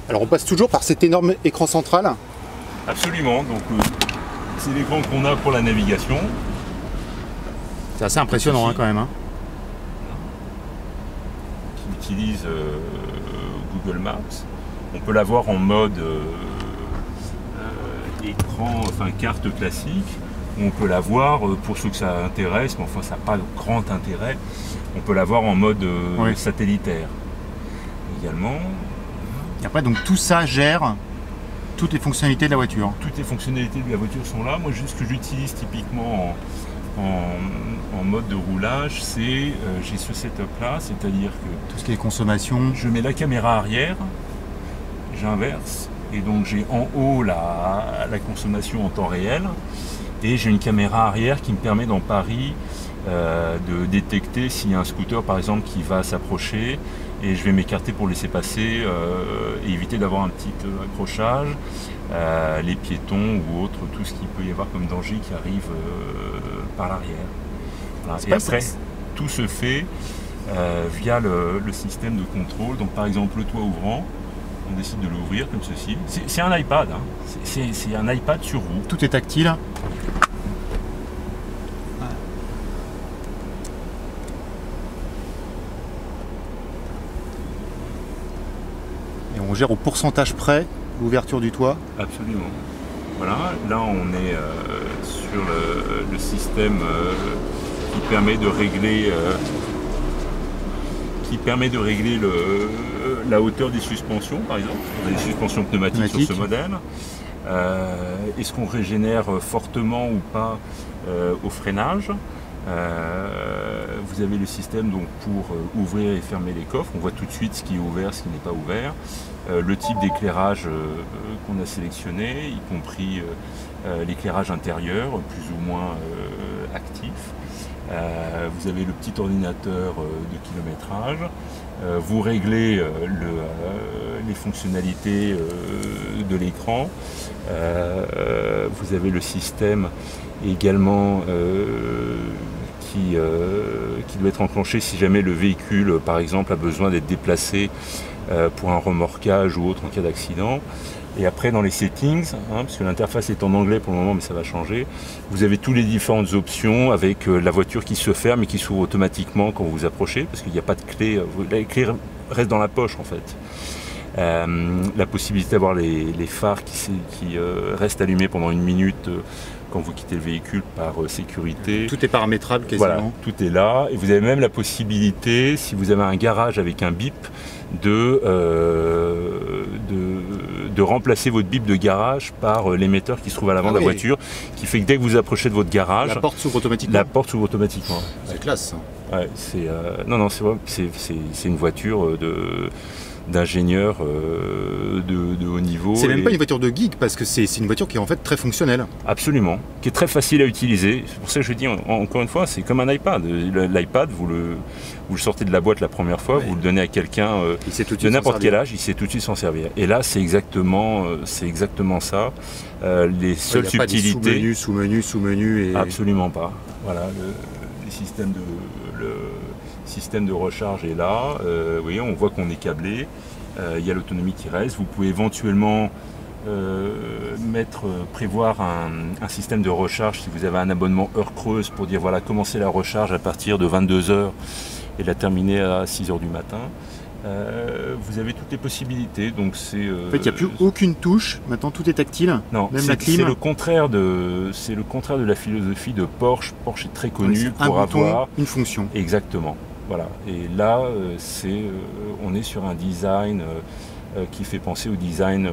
Alors on passe toujours par cet énorme écran central. Absolument, donc c'est l'écran qu'on a pour la navigation. C'est assez impressionnant quand même. Hein. Qui utilise Google Maps. On peut l'avoir en mode écran, enfin carte classique. On peut l'avoir pour ceux que ça intéresse, mais enfin ça n'a pas de grand intérêt. On peut l'avoir en mode satellitaire également. Et après donc tout ça gère toutes les fonctionnalités de la voiture. Toutes les fonctionnalités de la voiture sont là. Moi, juste ce que j'utilise typiquement en mode de roulage, c'est j'ai ce setup là, c'est-à-dire que tout ce qui est consommation. Je mets la caméra arrière, j'inverse, et donc j'ai en haut la consommation en temps réel, et j'ai une caméra arrière qui me permet dans Paris de détecter s'il y a un scooter par exemple qui va s'approcher, et je vais m'écarter pour laisser passer et éviter d'avoir un petit accrochage, les piétons ou autres, tout ce qu'il peut y avoir comme danger qui arrive par l'arrière. Voilà. Et après, tout se fait via le système de contrôle. Donc par exemple, le toit ouvrant, on décide de l'ouvrir comme ceci. C'est un iPad, hein. C'est un iPad sur roue. Tout est tactile. On gère au pourcentage près l'ouverture du toit. Absolument. Voilà, là on est sur le système qui permet de régler, la hauteur des suspensions, par exemple. On a des suspensions pneumatiques sur ce modèle. Est-ce qu'on régénère fortement ou pas au freinage? Vous avez le système donc pour ouvrir et fermer les coffres. On voit tout de suite ce qui est ouvert, ce qui n'est pas ouvert. Le type d'éclairage qu'on a sélectionné, y compris l'éclairage intérieur, plus ou moins actif. Vous avez le petit ordinateur de kilométrage. Vous réglez les fonctionnalités de l'écran. Vous avez le système également qui doit être enclenché si jamais le véhicule, par exemple, a besoin d'être déplacé pour un remorquage ou autre en cas d'accident. Et après, dans les settings, parce que l'interface est en anglais pour le moment, mais ça va changer, vous avez toutes les différentes options avec la voiture qui se ferme et qui s'ouvre automatiquement quand vous vous approchez, parce qu'il n'y a pas de clé, la clé reste dans la poche en fait. La possibilité d'avoir les phares qui restent allumés pendant 1 minute quand vous quittez le véhicule par sécurité. Tout est paramétrable quasiment. Voilà, tout est là. Et vous avez même la possibilité, si vous avez un garage avec un bip, de remplacer votre bip de garage par l'émetteur qui se trouve à l'avant de la voiture, qui fait que dès que vous approchez de votre garage, la porte s'ouvre automatiquement. La porte s'ouvre automatiquement. C'est classe. Ouais, non, c'est vrai, c'est une voiture d'ingénieur de haut niveau. C'est même pas une voiture de geek, parce que c'est une voiture qui est en fait très fonctionnelle. Absolument, qui est très facile à utiliser. C'est pour ça que je dis encore une fois, c'est comme un iPad. L'iPad, vous le sortez de la boîte la première fois, vous le donnez à quelqu'un de n'importe quel âge, il sait tout de suite s'en servir. Et là, c'est exactement ça. Les seules subtilités. Pas des sous-menus. Absolument pas. Voilà, le système de recharge est là. Vous voyez, on voit qu'on est câblé. Il y a l'autonomie qui reste. Vous pouvez éventuellement prévoir un système de recharge si vous avez un abonnement heure creuse pour dire voilà, commencer la recharge à partir de 22 h et la terminer à 6 h du matin. Vous avez toutes les possibilités. Donc en fait, il n'y a plus aucune touche. Maintenant, tout est tactile. Non, même la clim. C'est le contraire de la philosophie de Porsche. Porsche est très connu pour avoir une fonction. Exactement. Voilà. Et là, on est sur un design qui fait penser au design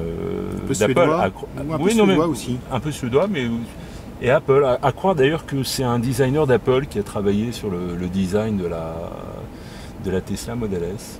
d'Apple. Un peu suédois aussi. Un peu suédois, mais et Apple. À croire d'ailleurs que c'est un designer d'Apple qui a travaillé sur le design de la Tesla Model S.